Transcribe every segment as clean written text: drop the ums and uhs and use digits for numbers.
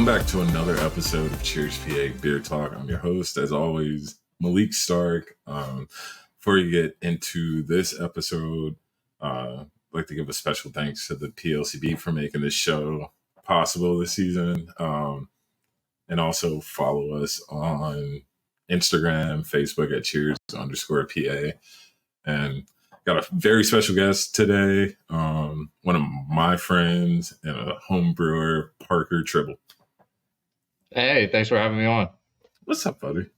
Welcome back to another episode of Cheers PA Beer Talk. I'm your host, as always, Maalik Stark. Before you get into this episode, I'd like to give a special thanks to the PLCB for making this show possible this season. And also follow us on Instagram, Facebook at cheers_PA. And got a very special guest today, one of my friends and a home brewer, Parker Tribble. Hey, thanks for having me on. What's up, buddy?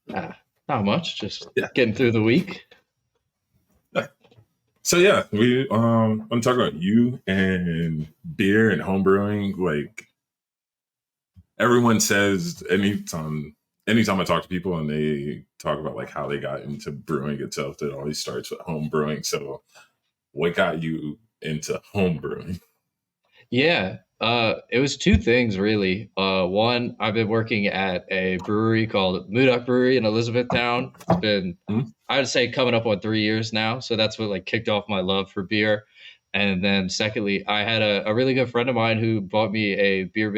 Not much, just getting through the week. So yeah, we I'm talking about you and beer and home brewing. Like everyone says, anytime I talk to people and they talk about like how they got into brewing itself, it always starts with home brewing. So what got you into home brewing? Yeah, it was two things really. One, I've been working at a brewery called Mooduk Brewery in Elizabethtown. It's been, I would say, coming up on 3 years now. So that's what like kicked off my love for beer. And then secondly, I had a really good friend of mine who bought me a beer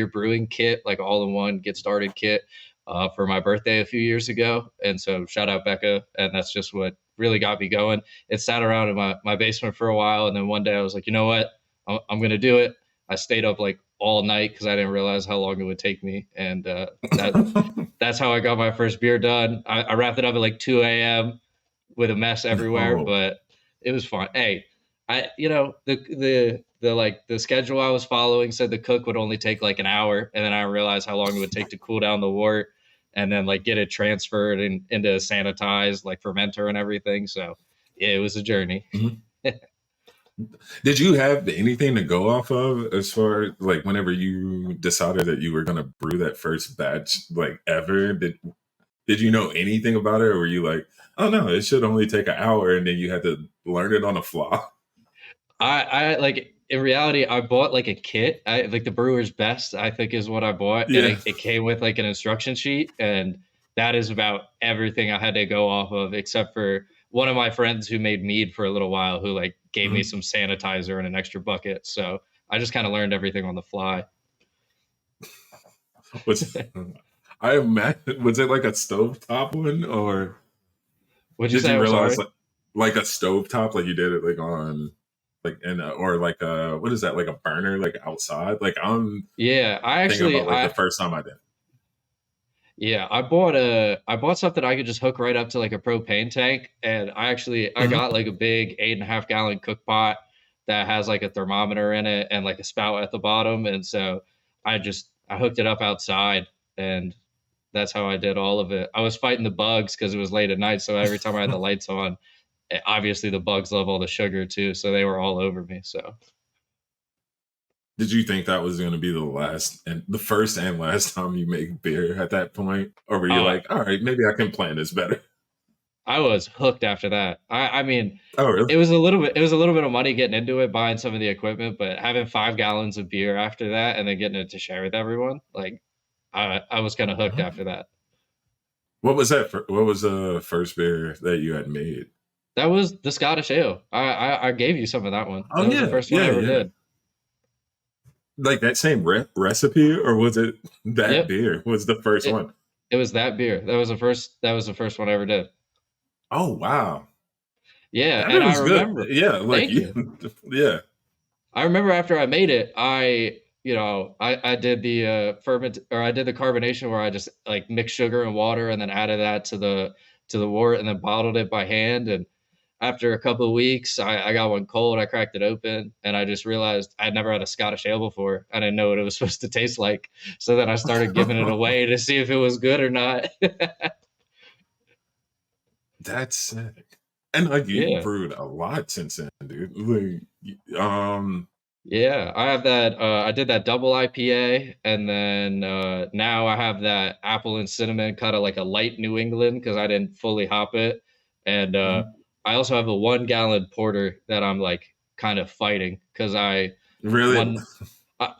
brewing kit, like all-in-one get started kit, for my birthday a few years ago. And so shout out Becca. And that's just what really got me going. It sat around in my basement for a while. And then one day I was like, you know what? I'm going to do it. I stayed up like all night because I didn't realize how long it would take me. And that's how I got my first beer done. I wrapped it up at like 2 a.m. with a mess everywhere, but it was fun. Hey, the schedule I was following said the cook would only take like an hour. And then I realized how long it would take to cool down the wort and then like get it transferred into a sanitized like fermenter and everything. So yeah, it was a journey. Mm-hmm. Did you have anything to go off of as far as like whenever you decided that you were going to brew that first batch, like ever? Did you know anything about it, or were you like, oh no, it should only take an hour, and then you had to learn it on the fly? I like in reality, I bought like a kit. I like the Brewer's Best, I think is what I bought, and it came with like an instruction sheet, and that is about everything I had to go off of, except for one of my friends who made mead for a little while, who like gave me some sanitizer and an extra bucket. So I just kind of learned everything on the fly. I imagine, was it like a stovetop one, or did you realize like a stovetop, like you did it like on like or like what is that, like a burner like outside? Like I actually thinking about like the first time I did. Yeah, I bought something I could just hook right up to like a propane tank, and I got like a big 8.5 gallon cook pot that has like a thermometer in it and like a spout at the bottom, and so I hooked it up outside, and that's how I did all of it. I was fighting the bugs because it was late at night, so every time I had the lights on, obviously the bugs love all the sugar too, so they were all over me. So. Did you think that was going to be the first and last time you make beer at that point? Or were you like, all right, maybe I can plan this better? I was hooked after that. I mean, oh, really? It was a little bit of money getting into it, buying some of the equipment, but having 5 gallons of beer after that and then getting it to share with everyone, like I was kind of hooked after that. What was that? What was the first beer that you had made? That was the Scottish Ale. I gave you some of that one. Oh, that was the first one I ever did. Like that same recipe, or was it that beer was the first one? It was that beer. That was the first one I ever did. Oh, wow. Yeah. And I remember. Good. Yeah. Like, yeah. I remember after I made it, I did the I did the carbonation where I just like mixed sugar and water and then added that to the wort and then bottled it by hand. And after a couple of weeks, I got one cold. I cracked it open, and I just realized I'd never had a Scottish ale before. I didn't know what it was supposed to taste like. So then I started giving it away to see if it was good or not. That's sick. And like you brewed a lot since then, dude. Like, yeah, I have that. I did that double IPA, and then now I have that apple and cinnamon, kind of like a light New England because I didn't fully hop it, and I also have a 1 gallon porter that I'm like kind of fighting because I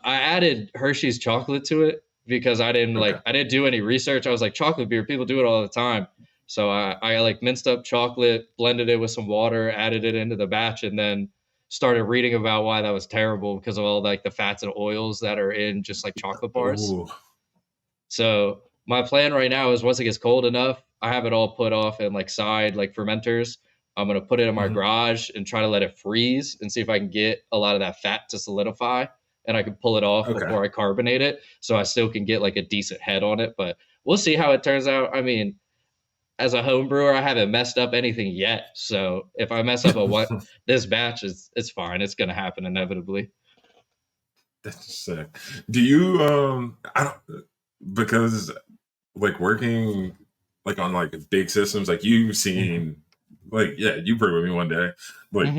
added Hershey's chocolate to it because I didn't do any research. I was like, chocolate beer, people do it all the time. So I like minced up chocolate, blended it with some water, added it into the batch, and then started reading about why that was terrible because of all like the fats and oils that are in just like chocolate bars. Oh, So my plan right now is once it gets cold enough, I have it all put off in like side like fermenters. I'm gonna put it in my mhm. garage and try to let it freeze and see if I can get a lot of that fat to solidify, and I can pull it off Okay. before I carbonate it, so I still can get like a decent head on it. But we'll see how it turns out. I mean, as a home brewer, I haven't messed up anything yet. So if I mess up a what this batch is, it's fine. It's gonna happen inevitably. That's sick. Do you I don't because like working like on like big systems, like you've Mm-hmm. seen like yeah, you brew with me one day. Like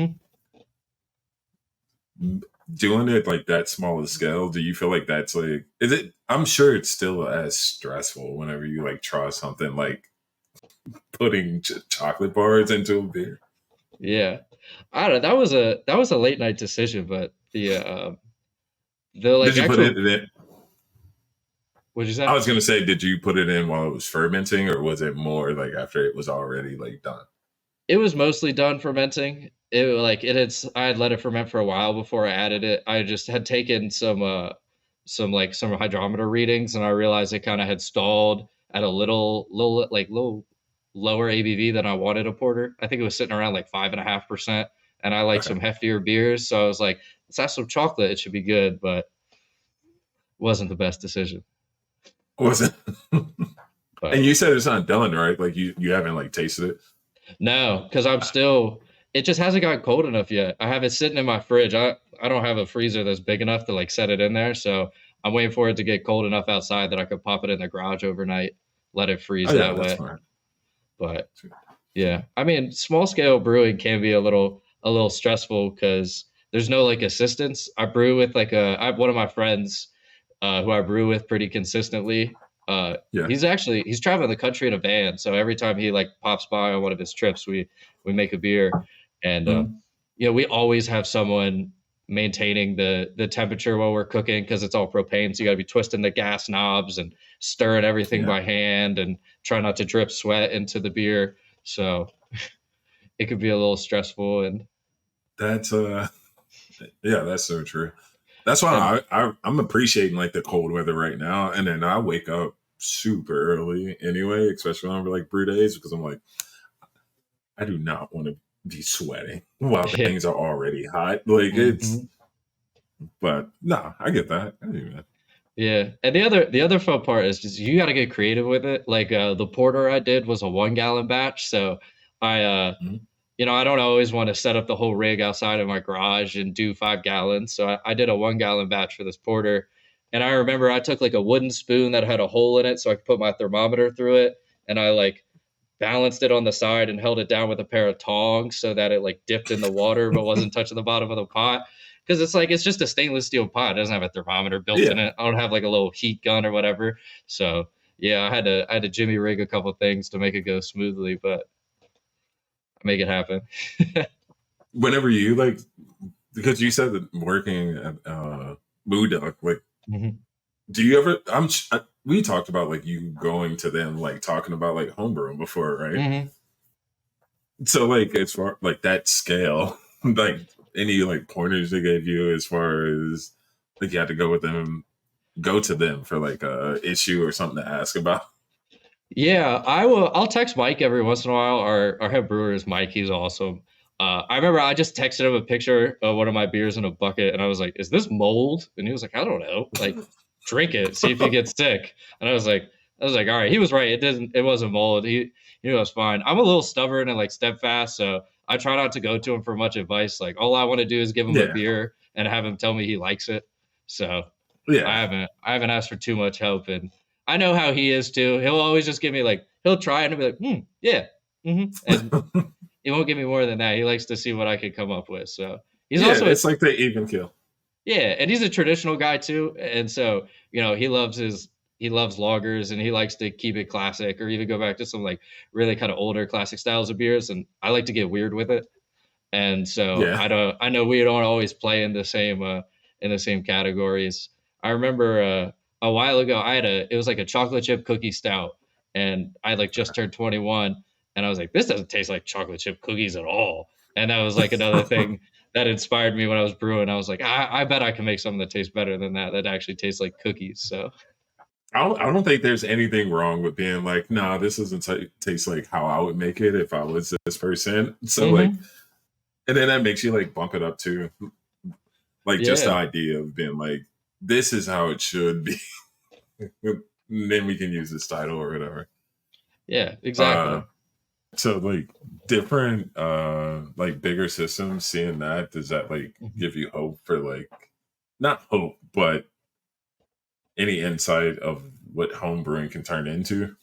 Mm-hmm. doing it like that small of scale, do you feel like that's like is it I'm sure it's still as stressful whenever you like try something like putting chocolate bars into a beer. Yeah, I don't know. That was a late night decision, but the Did like you put it actual in? what'd you I say? was gonna say, did you put it in while it was fermenting, or was it more like after it was already like done? It was mostly done fermenting. It like it had I had let it ferment for a while before I added it. I just had taken some hydrometer readings, and I realized it kind of had stalled at a little lower ABV than I wanted a porter. I think it was sitting around like 5.5%, and I like Okay, some heftier beers, so I was like, let's have some chocolate. It should be good, but wasn't the best decision. was it? And But you said it's not done, right? Like you haven't like tasted it. no, because I'm still. It just hasn't gotten cold enough yet. I have it sitting in my fridge. I don't have a freezer that's big enough to like set it in there, so I'm waiting for it to get cold enough outside that I could pop it in the garage overnight, let it freeze Oh yeah, that that's way. fine. But yeah, I mean, small scale brewing can be a little stressful because there's no like assistance. I brew with I have one of my friends who I brew with pretty consistently. Yeah. He's traveling the country in a van, so every time he like pops by on one of his trips, we make a beer, and Mhm. we always have someone maintaining the temperature while we're cooking because it's all propane, so you got to be twisting the gas knobs and stirring everything Yeah. by hand and try not to drip sweat into the beer. So it could be a little stressful That's yeah, that's so true. That's and why I'm appreciating like the cold weather right now, and then I wake up super early anyway, especially on like brew days, because I'm like I do not want to be sweating while yeah. things are already hot. Like it's, Mhm. but no, I get that. I do that. Yeah, and the other fun part is just you got to get creative with it. Like the porter I did was a 1 gallon batch, so I Mhm. I don't always want to set up the whole rig outside of my garage and do 5 gallons. So I did a 1 gallon batch for this porter, and I remember I took like a wooden spoon that had a hole in it, so I could put my thermometer through it, and I like balanced it on the side and held it down with a pair of tongs so that it like dipped in the water but wasn't touching the bottom of the pot. Because it's just a stainless steel pot. It doesn't have a thermometer built in Yeah. it. I don't have like a little heat gun or whatever. So yeah, I had to jimmy rig a couple things to make it go smoothly, but make it happen. Whenever you like, because you said that working at Mood Duck, like, Mhm. do you ever? We talked about like you going to them, like talking about like homebrewing before, right? Mhm. So like as far like that scale, like any like pointers they gave you as far as like you had to go to them for like a issue or something to ask about. Yeah, I will. I'll text Mike every once in a while. Our head brewer is Mike. He's awesome. I remember I just texted him a picture of one of my beers in a bucket, and I was like, "Is this mold?" And he was like, "I don't know. Like, drink it, see if you get sick." And I was like, "All right." He was right. It wasn't mold. He was fine. I'm a little stubborn and like steadfast, so I try not to go to him for much advice. Like, all I want to do is give him a Yeah, beer and have him tell me he likes it. So yeah. I haven't asked for too much help, and I know how he is too. He'll always just give me like he'll try and he'll be like, yeah, and he won't give me more than that. He likes to see what I can come up with. So he's Yeah, also a it's like the even kill. yeah, and he's a traditional guy too, and so he loves lagers and he likes to keep it classic or even go back to some like really kind of older classic styles of beers, and I like to get weird with it. And so Yeah. I know we don't always play in the same categories. I remember a while ago it was like a chocolate chip cookie stout, and I like just turned 21, and I was like, this doesn't taste like chocolate chip cookies at all. And that was like another thing that inspired me when I was brewing. I was like, I bet I can make something that tastes better than that. That actually tastes like cookies. So I don't think there's anything wrong with being like, nah, this doesn't taste like how I would make it if I was this person. So like, mm-hmm. and then that makes you like bump it up too. Like just the Yeah, idea of being like, this is how it should be. And then we can use this title or whatever. yeah, Uh, exactly. so like different, like bigger systems, seeing that, does that like Mhm. give you hope for like, not hope, but any insight of what home brewing can turn into?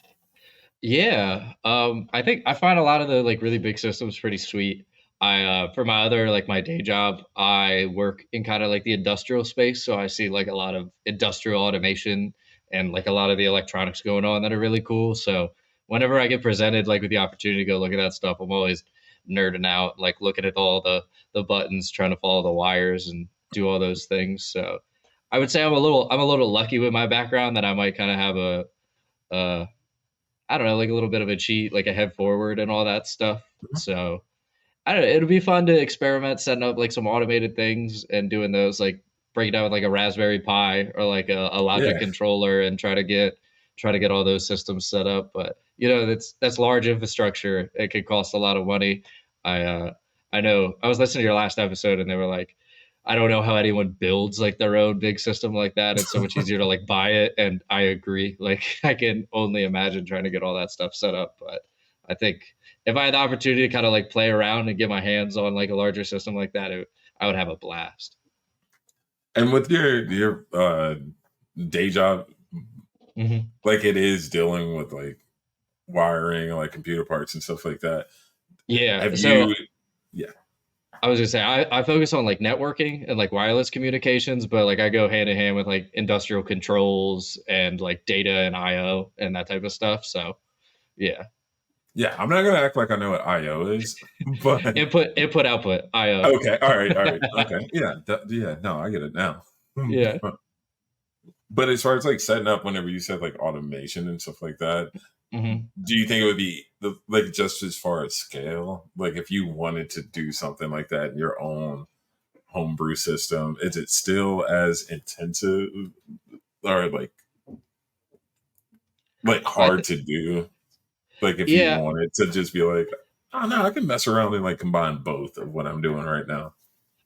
Yeah, I think I find a lot of the like really big systems pretty sweet. I for my other like my day job, I work in kind of like the industrial space, so I see like a lot of industrial automation and like a lot of the electronics going on that are really cool. So whenever I get presented like with the opportunity to go look at that stuff, I'm always nerding out, like looking at all the buttons, trying to follow the wires and do all those things. So I would say I'm a little lucky with my background that I might kind of have a I don't know, like a little bit of a cheat, like a head forward and all that stuff. So I don't know. It'll be fun to experiment setting up like some automated things and doing those, like break down with like a Raspberry Pi or like a Logic Yeah, controller and try to get all those systems set up. But you know, that's large infrastructure. It could cost a lot of money. I I know I was listening to your last episode and they were like, I don't know how anyone builds like their own big system like that. It's so much easier to like buy it. And I agree. Like I can only imagine trying to get all that stuff set up. But I think if I had the opportunity to kind of like play around and get my hands on like a larger system like that, I would have a blast. and with your day job, Hmm. like it is dealing with like wiring, like computer parts and stuff like that. Yeah. Have you? So Yeah, I was gonna say I focus on like networking and like wireless communications, but like I go hand in hand with like industrial controls and like data and IO and that type of stuff. So yeah, yeah. I'm not gonna act like I know what IO is, but input output IO. okay, all right, okay, yeah, yeah. No, I get it now. Yeah. But as far as like setting up, whenever you said like automation and stuff like that, Hmm. do you think it would be like just as far as scale? Like if you wanted to do something like that in your own homebrew system, is it still as intensive or like I hard to do? Like if you yeah, wanted to just be like, oh no, I can mess around and like combine both of what I'm doing right now.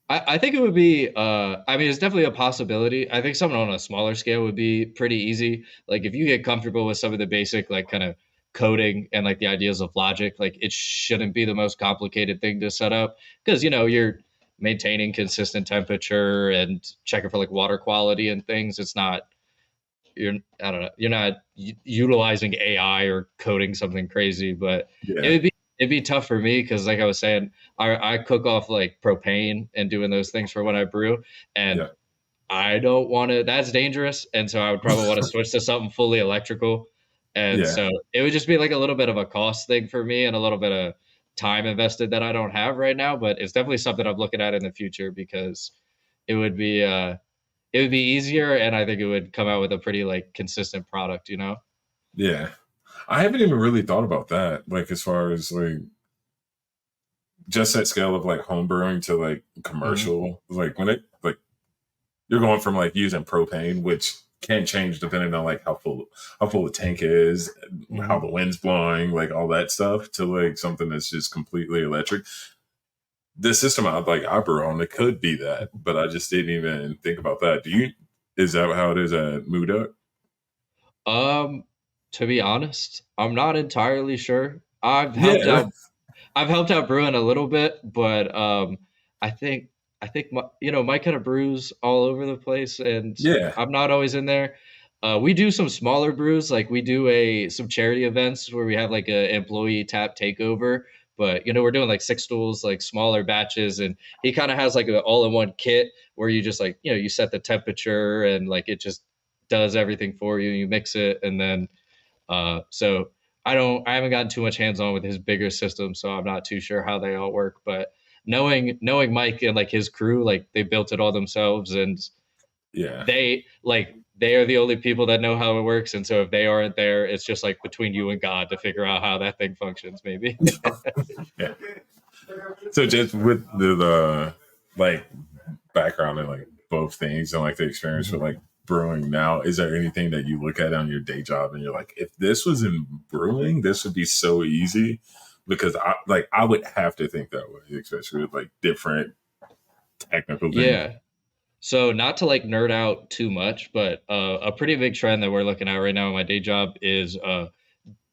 I think it would be I mean it's definitely a possibility. I think something on a smaller scale would be pretty easy. Like if you get comfortable with some of the basic like kind of coding and like the ideas of logic, like it shouldn't be the most complicated thing to set up because you know you're maintaining consistent temperature and checking for like water quality and things. It's not you're I don't know, you're not utilizing AI or coding something crazy, but it Yeah, would be it'd be tough for me because like I was saying, I cook off like propane and doing those things for when I brew, and yeah, I don't want to. That's dangerous, and so I would probably want to switch to something fully electrical, and yeah, so it would just be like a little bit of a cost thing for me and a little bit of time invested that I don't have right now, but it's definitely something I'm looking at in the future because it would be it would be easier and I think it would come out with a pretty like consistent product, you know? yeah. I haven't even really thought about that. Like as far as like just that scale of like home brewing to like Hmm. commercial, like when it like you're going from like using propane, which can change depending on like how full the tank is, how the Hmm. wind's blowing, like all that stuff, to like something that's just completely electric. The system I brew on, it could be that, but I just didn't even think about that. Do you? Is that how it is at Mood? Um, to be honest, I'm not entirely sure. Yeah, I've helped out Bruin a little bit, but I think you know Mike kind of brews all over the place, and yeah, I'm not always in there. We do some smaller brews, like we do a some charity events where we have like a employee tap takeover. But you know we're doing like six stools, like smaller batches, and he kind of has like an all-in-one kit where you just like you know you set the temperature and like it just does everything for you. You mix it, and then so I haven't gotten too much hands on with his bigger system, so I'm not too sure how they all work. But knowing Mike and like his crew, like they built it all themselves, and yeah, they are the only people that know how it works. And so if they aren't there, it's just like between you and God to figure out how that thing functions, maybe. yeah. So just with like background in like both things and like the experience with like brewing now, is there anything that you look at on your day job and you're like, if this was in brewing, this would be so easy? Because I would have to think that way, especially with like different technical things. Yeah. So not to like nerd out too much, but a pretty big trend that we're looking at right now in my day job is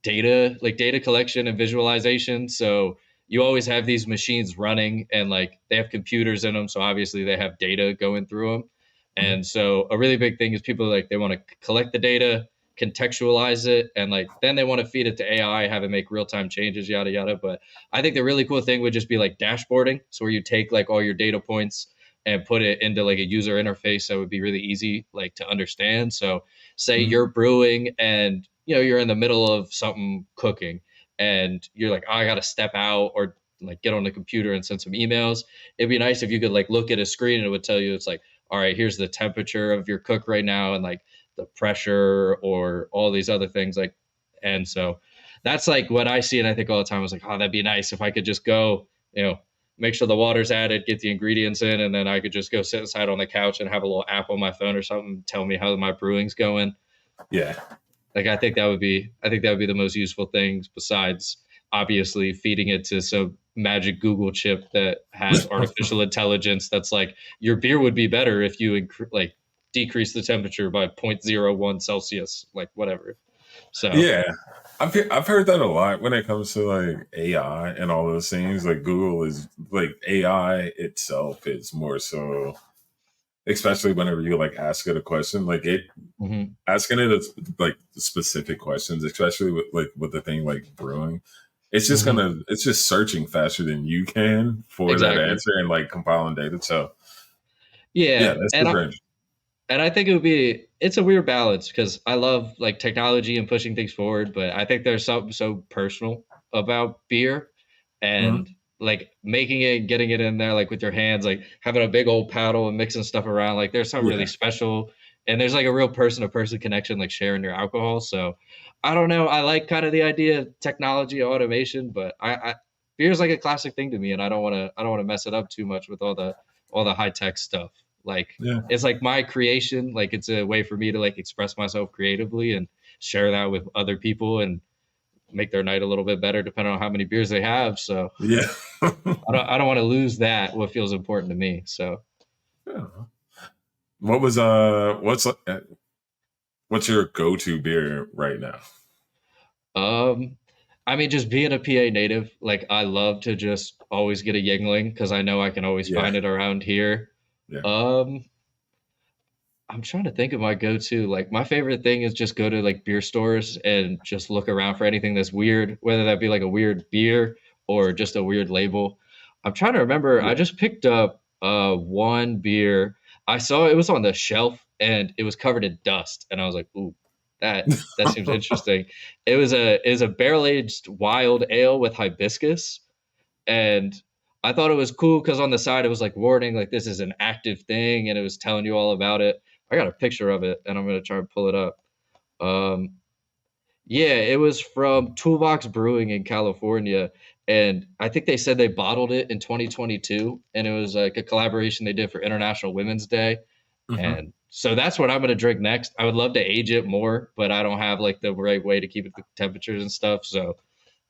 data collection and visualization. So you always have these machines running and like they have computers in them. So obviously they have data going through them. Mhm. And so a really big thing is people like they want to collect the data, contextualize it, and like then they want to feed it to AI, have it make real time changes, yada yada. But I think the really cool thing would just be like dashboarding. So where you take like all your data points and put it into like a user interface that would be really easy like to understand. So say Mhm. you're brewing and you're in the middle of something cooking and you're like, oh, I got to step out or like get on the computer and send some emails. It'd be nice if you could like look at a screen and it would tell you it's like, all right, here's the temperature of your cook right now and like the pressure or all these other things like. And so that's like what I see and I think all the time. I was like, oh, that'd be nice if I could just go, make sure the water's added, get the ingredients in, and then I could just go sit inside on the couch and have a little app on my phone or something, tell me how my brewing's going. Yeah. Like I think that would be the most useful things besides obviously feeding it to some magic Google chip that has artificial intelligence that's like your beer would be better if you like decrease the temperature by 0.01 Celsius, like whatever. So Yeah. I've heard that a lot when it comes to like AI and all those things. Like Google is like AI itself is more so, especially whenever you like ask it a question, like it mhm. asking it like specific questions, especially with the thing like brewing. Mhm. It's just searching faster than you can for that Exactly. answer and like compiling data. So yeah, Yeah, that's and super interesting. I think it's a weird balance because I love like technology and pushing things forward, but I think there's something so personal about beer Mhm. and like making it, getting it in there like with your hands, like having a big old paddle and mixing stuff around. Like there's something really Yeah. special and there's like a real person to person connection, like sharing your alcohol. So I don't know. I like kind of the idea of technology automation, but I beer is like a classic thing to me and I don't want to mess it up too much with all the high tech stuff. Like Yeah. it's like my creation, like it's a way for me to like express myself creatively and share that with other people and make their night a little bit better depending on how many beers they have. So Yeah. I don't want to lose that what feels important to me. So Yeah. What was what's your go-to beer right now? um I mean just being a PA native, like I love to just always get a Yingling because I know I can always Yeah. find it around here. Yeah. Um I'm trying to think of my go-to. Like my favorite thing is just go to like beer stores and just look around for anything that's weird, whether that be like a weird beer or just a weird label. I'm trying to remember. I Yeah. just picked up one beer. I saw it was on the shelf and it was covered in dust, and I was like, "Ooh, that seems interesting." It was a barrel-aged wild ale with hibiscus, and I thought it was cool because on the side it was like warning, like this is an active thing, and it was telling you all about it. I got a picture of it, and I'm gonna try and pull it up. Um, yeah, it was from Toolbox Brewing in California, and I think they said they bottled it in 2022, and it was like a collaboration they did for International Women's Day, Mhm. and so that's what I'm gonna drink next. I would love to age it more, but I don't have like the right way to keep it the temperatures and stuff. So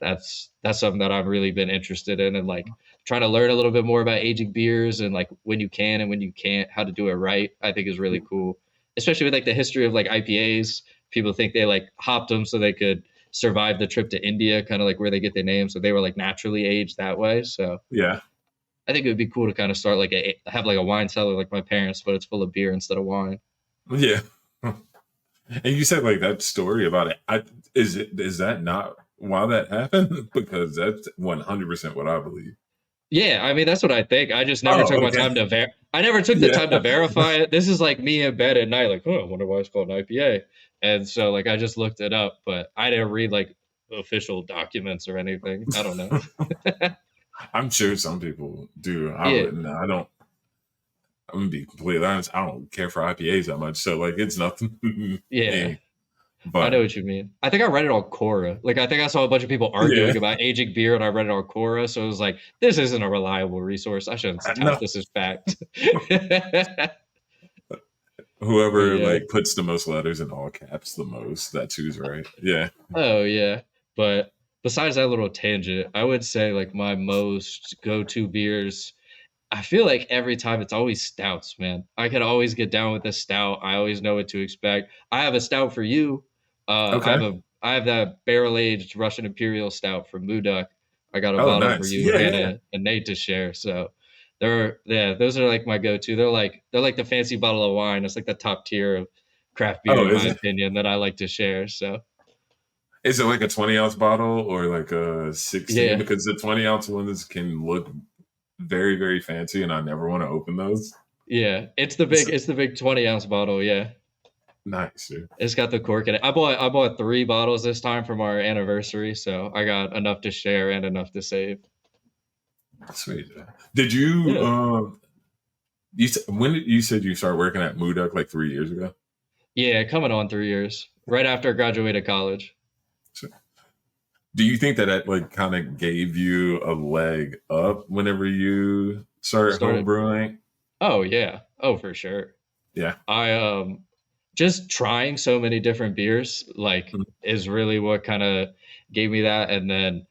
that's something that I've really been interested in and like trying to learn a little bit more about aging beers and like when you can and when you can't, how to do it right. I think is really cool, especially with like the history of like IPAs. People think they like hopped them so they could survive the trip to India, kind of like where they get their name. So they were like naturally aged that way. So Yeah. I think it would be cool to kind of start like have like a wine cellar like my parents, but it's full of beer instead of wine. Yeah. And you said like that story about it. Is that not why that happened? Because that's 100% what I believe. Yeah, I mean that's what I think. I just never took Oh, my okay. time to I never took the Yeah. time to verify it. This is like me in bed at night, like, oh, I wonder why it's called an IPA. And so like I just looked it up, but I didn't read like official documents or anything. I don't know. I'm sure some people do. I Yeah, wouldn't. I don't. I'm gonna be completely honest. I don't care for IPAs that much. So like, it's nothing. yeah. Hey. I know but what you mean. I think I read it on Quora. Like, I think I saw a bunch of people yeah, arguing about aging beer, and I read it on Quora. So it was like, this isn't a reliable resource. I shouldn't tout no. this as fact. But Whoever yeah. like puts the most letters in all caps the most, that's who's right. Yeah. Oh yeah. But besides that little tangent, I would say like my most go-to beers. I feel like every time it's always stouts, man. I can always get down with a stout. I always know what to expect. I have a stout for you. Okay. I have that barrel aged Russian Imperial Stout from Mooduk. I got a Oh, bottle for nice. you, Yeah, yeah. Hannah, and Nate to share. So those are like my go-to. They're like the fancy bottle of wine. It's like the top tier of craft beer Oh, in is my it? opinion that I like to share. So Is it like a 20-ounce bottle or like a 16? yeah, Because the 20-ounce ones can look very, very fancy, and I never want to open those. yeah. So, It's the big 20-ounce bottle, yeah. nice, dude. It's got the cork in it. I bought 3 bottles this time from our anniversary, so I got enough to share and enough to save. Sweet. Did you Yeah. when did you said you started working at Mooduk like 3 years ago? Yeah, coming on 3 years. Right after I graduated college. So, do you think that that like kind of gave you a leg up whenever you started home Started. brewing? Oh yeah. Oh for sure. Yeah. I just trying so many different beers like Mhm. is really what kind of gave me that, and then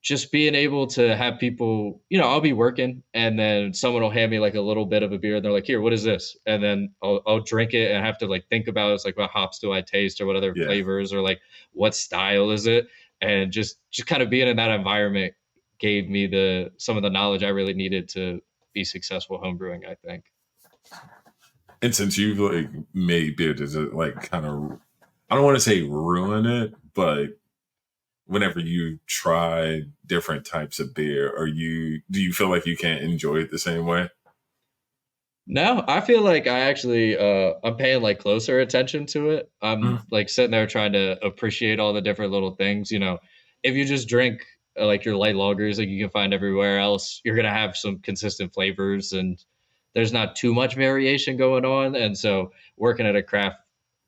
just being able to have people, I'll be working and then someone will hand me like a little bit of a beer and they're like, here, what is this? And then I'll drink it and have to like think about it. It's like, what hops do I taste or what other Yeah. flavors or like what style is it? And just kind of being in that environment gave me some of the knowledge I really needed to be successful homebrewing, I think. And since you've like made beer, does it like kind of I don't want to say ruin it, but whenever you try different types of beer, do you feel like you can't enjoy it the same way? No, I feel like I actually I'm paying like closer attention to it. I'm Mhm. like sitting there trying to appreciate all the different little things. If you just drink like your light lagers like you can find everywhere else, you're gonna have some consistent flavors and there's not too much variation going on. And so working at a craft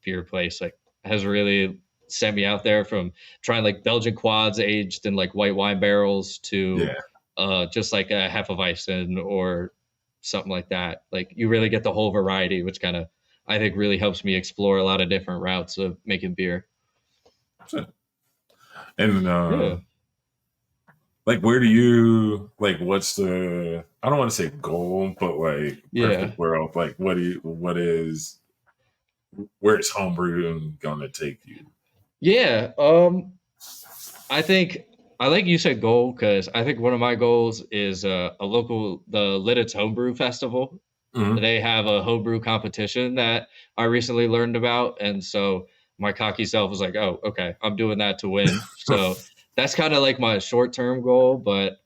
beer place like has really sent me out there from trying like Belgian quads aged in like white wine barrels to Yeah. just like a Hefeweizen or something like that. Like you really get the whole variety, which kind of I think really helps me explore a lot of different routes of making beer. So, and Yeah, like where do you like what's the I don't want to say goal, but like yeah, perfect world, like what is where's homebrew gonna take you? yeah. I think I like you said goal because I think one of my goals is the Lidditz Homebrew Festival. Mhm. They have a homebrew competition that I recently learned about, and so my cocky self was like, "Oh, okay, I'm doing that to win." So that's kind of like my short term goal, but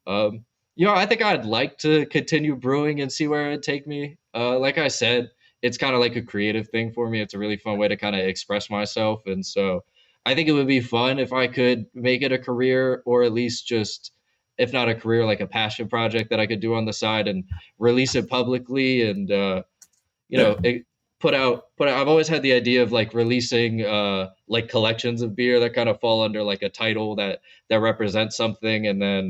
um, I think I'd like to continue brewing and see where it take me. Like I said, it's kind of like a creative thing for me. It's a really fun way to kind of express myself, and so I think it would be fun if I could make it a career, or at least just, if not a career, like a passion project that I could do on the side and release it publicly and you Yeah. know it, put out. I've always had the idea of like releasing like collections of beer that kind of fall under like a title that represents something, and then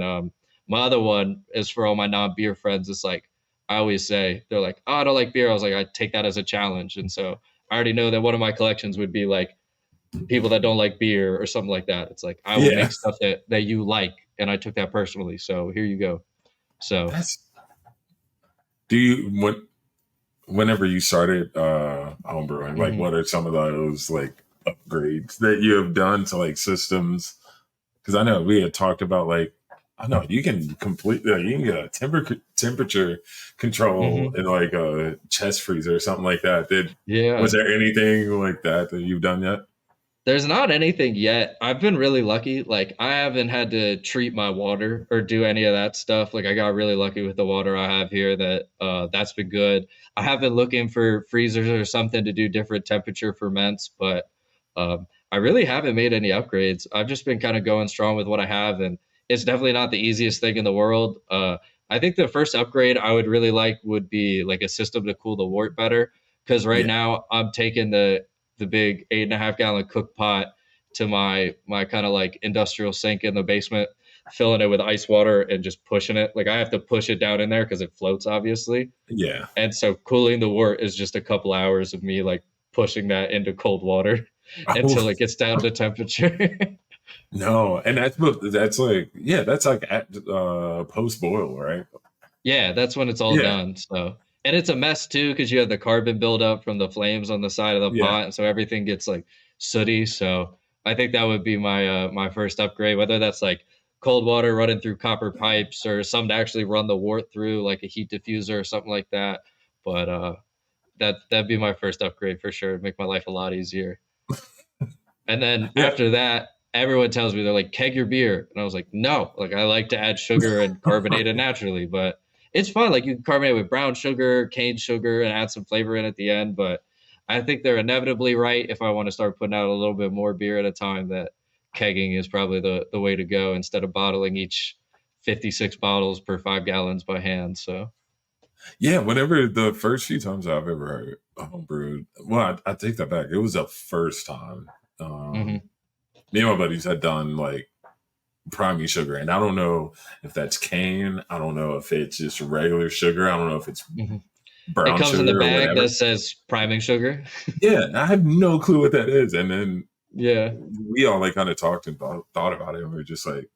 my other one is for all my non-beer friends. It's like I always say, they're like, oh, I don't like beer. I was like, I take that as a challenge, and so I already know that one of my collections would be like people that don't like beer or something like that. It's like I will Yeah. make stuff that you like, and I took that personally. So here you go. So That's do you whenever you started homebrewing, like mhm. what are some of those like upgrades that you have done to like systems? Because I know we had talked about like I know you can completely like, you can get a temperature control Mhm. in like a chest freezer or something like that. Did was Yeah. there anything like that that you've done yet? There's not anything yet. I've been really lucky. Like I haven't had to treat my water or do any of that stuff. Like I got really lucky with the water I have here that that's been good. I have been looking for freezers or something to do different temperature ferments, but I really haven't made any upgrades. I've just been kind of going strong with what I have, and it's definitely not the easiest thing in the world. I think the first upgrade I would really like would be like a system to cool the wort better, because right Yeah. now I'm taking the the big 8.5 gallon cook pot to my kind of like industrial sink in the basement, filling it with ice water and just pushing it. Like I have to push it down in there because it floats, obviously. Yeah. And so cooling the wort is just a couple hours of me like pushing that into cold water Oh, until it gets down to temperature. no. And that's like, yeah, that's like at post boil, right? Yeah, that's when it's all Yeah. done. So, and it's a mess too because you have the carbon buildup from the flames on the side of the Yeah. pot, and so everything gets like sooty. So, I think that would be my first upgrade. Whether that's like cold water running through copper pipes or some to actually run the wort through, like a heat diffuser or something like that. But that'd be my first upgrade for sure. It'd make my life a lot easier. And then Yeah. after that, everyone tells me they're like, keg your beer. And I was like, no, like I like to add sugar and carbonate it naturally, but it's fun. Like you can carbonate with brown sugar, cane sugar, and add some flavor in at the end. But I think they're inevitably right if I want to start putting out a little bit more beer at a time, that kegging is probably the way to go instead of bottling each 56 bottles per 5 gallons by hand. So Yeah. Whenever the first few times I've ever homebrewed, well, I take that back. It was the first time. mhm, Me and my buddies had done like priming sugar, and I don't know if that's cane. I don't know if it's just regular sugar. I don't know if it's mhm. It brown comes in the sugar or bag whatever. that says priming sugar. Yeah, I have no clue what that is. And then Yeah. we all like kind of talked and thought about it, and we were just like,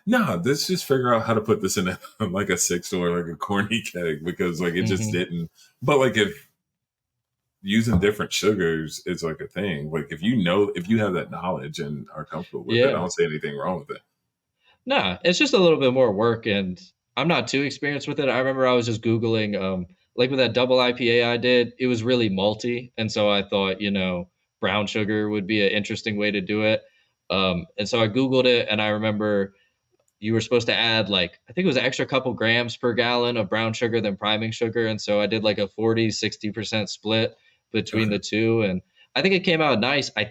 nah, let's just figure out how to put this in like a six or like a corny keg, because like it just Hmm. didn't. But like if using different sugars is like a thing, like if you have that knowledge and are comfortable with it, I Yeah. don't see anything wrong with it. Nah, it's just a little bit more work, and I'm not too experienced with it. I remember I was just Googling, like with that double IPA I did, it was really malty. And so I thought, brown sugar would be an interesting way to do it. And so I Googled it, and I remember you were supposed to add like, I think it was an extra couple grams per gallon of brown sugar than priming sugar. And so I did like a 40-60% split between Okay. the two. And I think it came out nice. I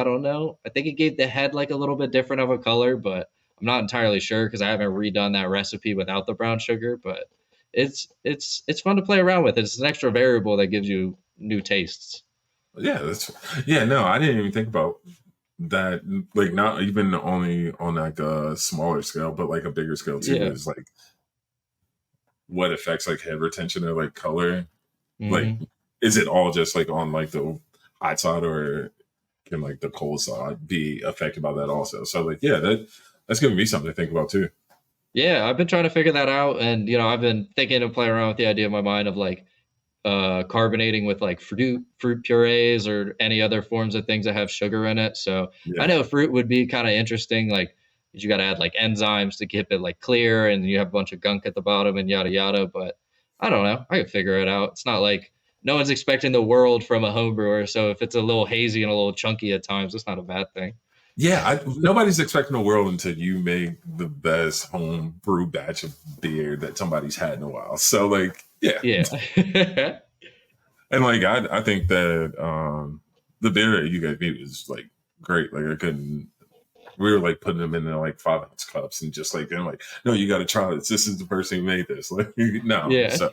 don't know. I think it gave the head like a little bit different of a color, but I'm not entirely sure because I haven't redone that recipe without the brown sugar. But it's fun to play around with. It's an extra variable that gives you new tastes. Yeah, that's yeah. No, I didn't even think about that. Like, not even only on like a smaller scale, but like a bigger scale too. Yeah. Is like what affects like head retention or like color. Like, Hmm. is it all just like on like the hot side, or can like the cold side be affected by that also? So like, yeah, that's giving me something to think about too. Yeah, I've been trying to figure that out, and I've been thinking and playing around with the idea in my mind of like carbonating with like fruit purees or any other forms of things that have sugar in it. So I Yeah. know fruit would be kind of interesting. Like you got to add like enzymes to keep it like clear, and you have a bunch of gunk at the bottom and yada yada. But I don't know. I could figure it out. It's not like no one's expecting the world from a home brewer. So if it's a little hazy and a little chunky at times, it's not a bad thing. Yeah, nobody's expecting the world until you make the best home brew batch of beer that somebody's had in a while. So like, yeah. Yeah. And like I think that the beer that you gave me was like great. Like I couldn't. We were like putting them in like 5 ounce cups and just like, I'm like, no, you got to try this. This is the person who made this. Like, no. Yeah. So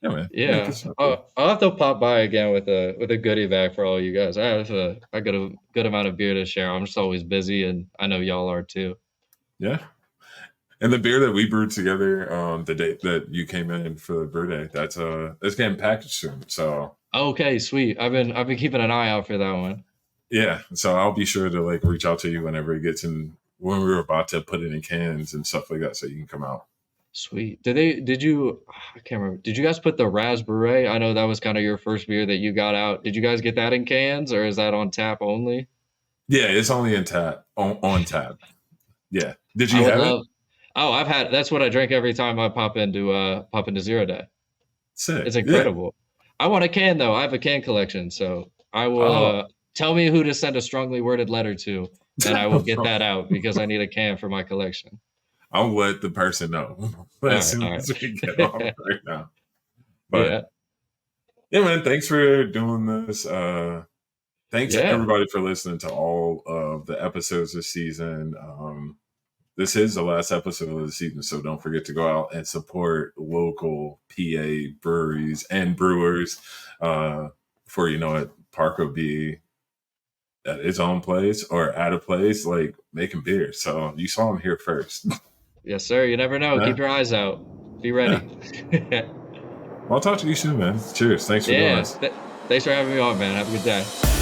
yeah, man. Yeah, Yeah, this is cool. I'll have to pop by again with a goodie bag for all you guys. I got a good amount of beer to share. I'm just always busy, and I know y'all are too. Yeah. And the beer that we brewed together, the day that you came in for the brew day, that's getting packaged soon. So Okay, sweet. I've been keeping an eye out for that one. yeah, so I'll be sure to like reach out to you whenever it gets in, when we were about to put it in cans and stuff like that, so you can come out. Sweet. Did you? I can't remember. Did you guys put the raspberry? I know that was kind of your first beer that you got out. Did you guys get that in cans, or is that on tap only? Yeah, it's only in tap on tap. Yeah. Did I you would have it? love. Oh, I've had. That's what I drink every time I pop into Zero Day. It's Sick. Yeah. incredible. I want a can though. I have a can collection, so I will Oh. tell me who to send a strongly worded letter to, and I will get that out because I need a can for my collection. I'll let the person know All as right, soon all as we get off right. right now. But Yeah, yeah, man, thanks for doing this. Thanks yeah, everybody for listening to all of the episodes this season. This is the last episode of the season, so don't forget to go out and support local PA breweries and brewers. For, Parker will be at his own place or at a place like making beer. So you saw him here first. Yes, sir. You never know. Yeah. Keep your eyes out. Be ready. Well, I'll talk to you soon, man. Cheers. Thanks for doing Yeah. this. Thanks for having me on, man. Have a good day.